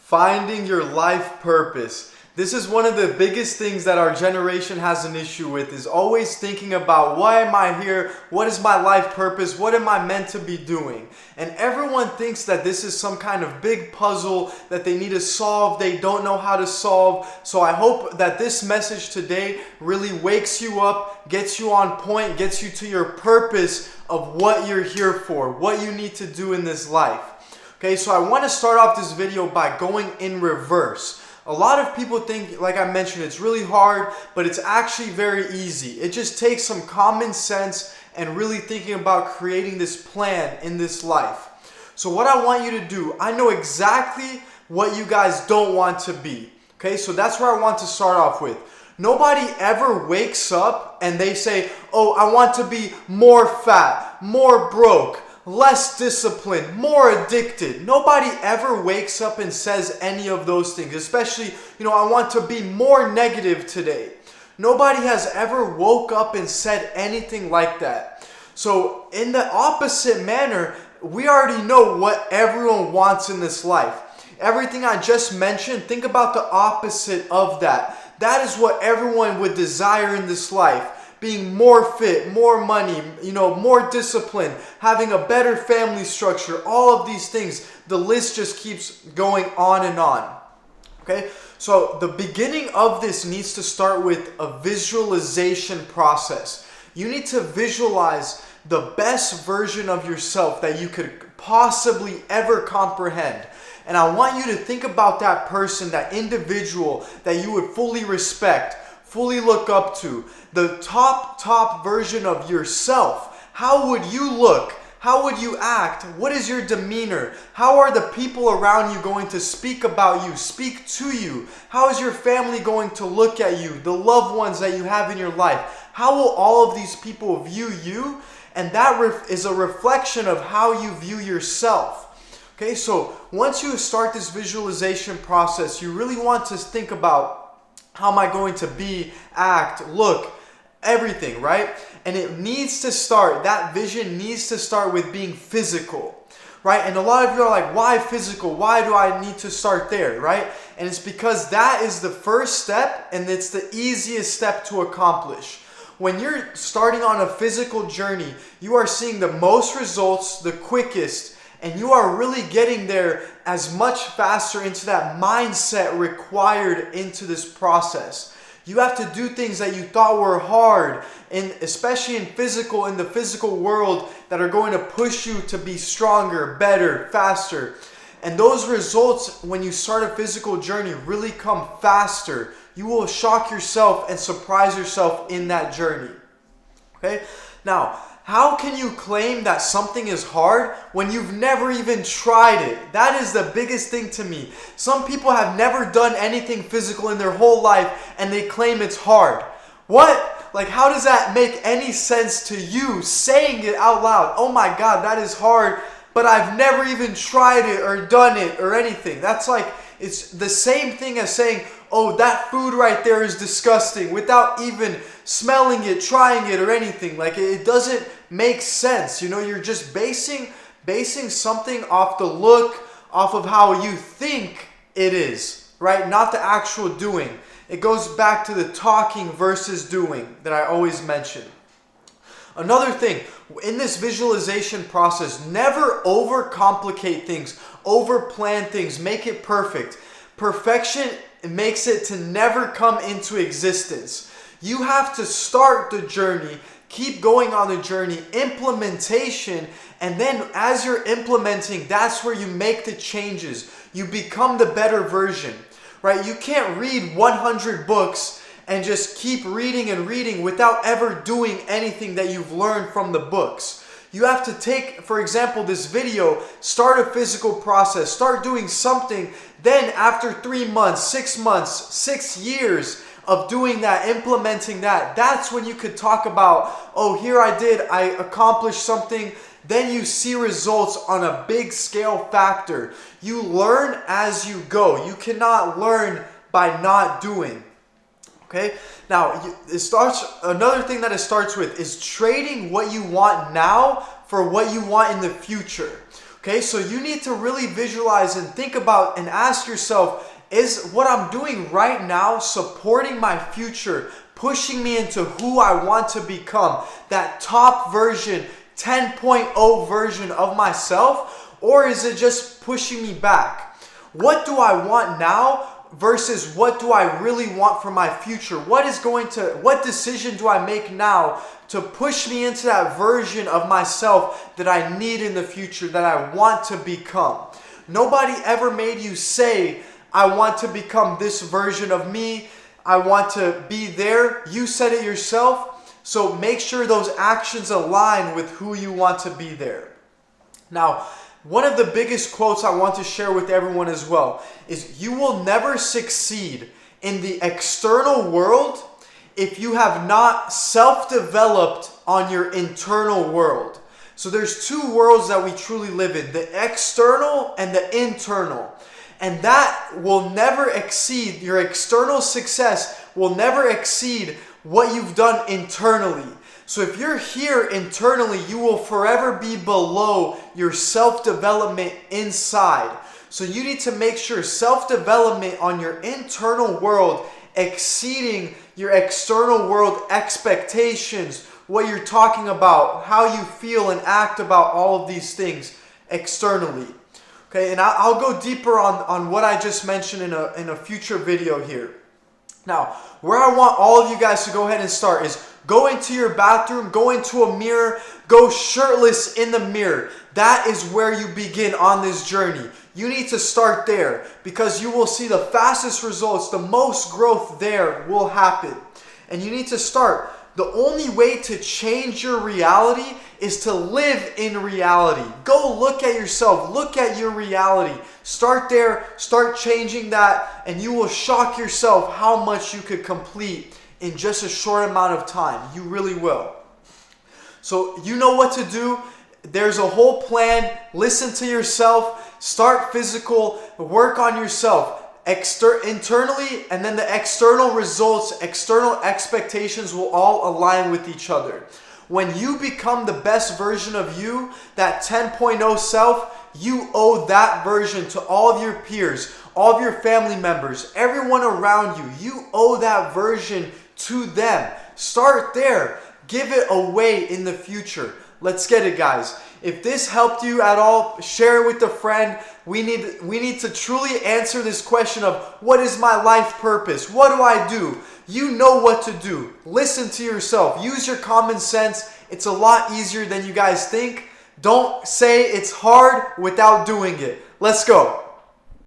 Finding your life purpose. This is one of the biggest things that our generation has an issue with, is always thinking about, why am I here? What is my life purpose? What am I meant to be doing? And everyone thinks that this is some kind of big puzzle that they need to solve, they don't know how to solve. So I hope that this message today really wakes you up, gets you on point, gets you to your purpose of what you're here for, what you need to do in this life. Okay, so I want to start off this video by going in reverse. A lot of people think, like I mentioned, it's really hard, but it's actually very easy. It just takes some common sense and really thinking about creating this plan in this life. So what I want you to do, I know exactly what you guys don't want to be. Okay, so that's where I want to start off with. Nobody ever wakes up and they say, oh, I want to be more fat, more broke, less disciplined, more addicted. Nobody ever wakes up and says any of those things, especially, I want to be more negative today. Nobody has ever woke up and said anything like that. So in the opposite manner, we already know what everyone wants in this life. Everything I just mentioned, think about the opposite of that. That is what everyone would desire in this life. Being more fit, more money, more discipline, having a better family structure, all of these things. The list just keeps going on and on. Okay, so the beginning of this needs to start with a visualization process. You need to visualize the best version of yourself that you could possibly ever comprehend. And I want you to think about that person, that individual that you would fully respect, fully look up to, the top version of yourself. How would you look? How would you act? What is your demeanor? How are the people around you going to speak about you, speak to you? How is your family going to look at you, the loved ones that you have in your life? How will all of these people view you? And that is a reflection of how you view yourself. Okay, so once you start this visualization process, you really want to think about, how am I going to be, act, look, everything, right? And it needs to start, that vision needs to start with being physical, right? And a lot of you are like, why physical? Why do I need to start there, right? And it's because that is the first step and it's the easiest step to accomplish. When you're starting on a physical journey, you are seeing the most results, the quickest, and you are really getting there as much faster into that mindset required into this process. You have to do things that you thought were hard, and especially in the physical world, that are going to push you to be stronger, better, faster. And those results, when you start a physical journey, really come faster. You will shock yourself and surprise yourself in that journey. Okay? Now, how can you claim that something is hard when you've never even tried it? That is the biggest thing to me. Some people have never done anything physical in their whole life and they claim it's hard. What? Like, how does that make any sense to you saying it out loud? Oh my God, that is hard, but I've never even tried it or done it or anything. That's like, it's the same thing as saying, oh, that food right there is disgusting, without even smelling it, trying it, or anything. Like, it doesn't make sense. You're just basing something off the look, off of how you think it is, right? Not the actual doing. It goes back to the talking versus doing that I always mention. Another thing, in this visualization process, never overcomplicate things, overplan things, make it perfect. Perfection makes it to never come into existence. You have to start the journey, keep going on the journey, implementation, and then as you're implementing, that's where you make the changes. You become the better version, right? You can't read 100 books and just keep reading and reading without ever doing anything that you've learned from the books. You have to take, for example, this video, start a physical process, start doing something, then after 3 months, 6 months, 6 years of doing that, implementing that, that's when you could talk about, oh, here I accomplished something. Then you see results on a big scale factor. You learn as you go. You cannot learn by not doing. Okay? Now, another thing that it starts with is trading what you want now for what you want in the future. Okay, so you need to really visualize and think about and ask yourself, is what I'm doing right now supporting my future, pushing me into who I want to become, that top version, 10.0 version of myself, or is it just pushing me back? What do I want now versus what do I really want for my future? What decision do I make now to push me into that version of myself that I need in the future, that I want to become? Nobody ever made you say, I want to become this version of me. I want to be there. You said it yourself. So make sure those actions align with who you want to be there. Now, one of the biggest quotes I want to share with everyone as well is, you will never succeed in the external world if you have not self-developed on your internal world. So there's two worlds that we truly live in, the external and the internal. And that will never exceed, your external success will never exceed what you've done internally. So if you're here internally, you will forever be below your self-development inside. So you need to make sure self-development on your internal world exceeding your external world expectations, what you're talking about, how you feel and act about all of these things externally. Okay, and I'll go deeper on what I just mentioned in a future video here. Now, where I want all of you guys to go ahead and start is go into your bathroom, go into a mirror, go shirtless in the mirror. That is where you begin on this journey. You need to start there because you will see the fastest results, the most growth there will happen. And you need to start. The only way to change your reality is to live in reality. Go look at yourself, look at your reality. Start there, start changing that, and you will shock yourself how much you could complete in just a short amount of time. You really will. So you know what to do. There's a whole plan. Listen to yourself, start physical, work on yourself. Internally, and then the external results, external expectations will all align with each other. When you become the best version of you, that 10.0 self, you owe that version to all of your peers, all of your family members, everyone around you. You owe that version to them. Start there. Give it away in the future. Let's get it, guys. If this helped you at all, share it with a friend. We need to truly answer this question of, what is my life purpose? What do I do? You know what to do. Listen to yourself. Use your common sense. It's a lot easier than you guys think. Don't say it's hard without doing it. Let's go.